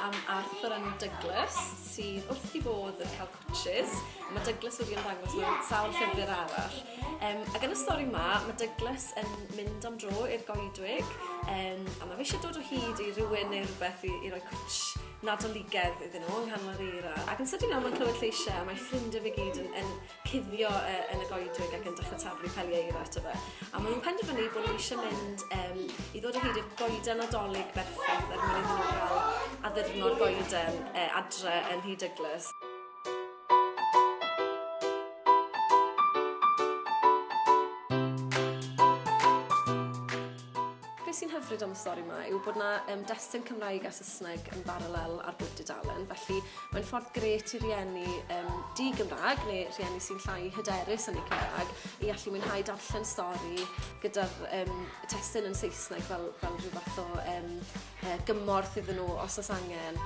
am Arthur and Douglas sydd wrth i fodd yn cael cwtshys. Mae Douglas wedi ymddangos mewn sawl llyfr arall. Ac yn y stori yma, mae Douglas yn mynd am dro i'r goedwig a mae fe eisiau dod o hyd i rhywun neu rhywbeth i roi cwtsh nadoligedd iddyn nhw yng nghanol yr eira. Ac yn sydyn iawn mae'n clywed lleisiau a mae ffrindiau fe gyd yn cuddio yn y goedwig ac yn dechrau taflu peli eira ato fe. A maen nhw'n penderfynu bod nhw eisiau mynd i ddod o hyd i'r goeden nadolig berffaith er mwyn iddyn nhw gael addurno'r goeden adre yn Nhŷ Douglas. Be sy'n hyfryd am y stori yma yw bod yna destun Cymraeg a Saesneg yn baralel ar bob dudalen, felly mae'n ffordd gret i rieni di-Gymraeg neu rieni sy'n llai hyderus yn eu Cymraeg i allu mwynhau darllen stori gyda'r testun yn Saesneg fel rhyw fath o gymorth iddyn nhw os oes angen.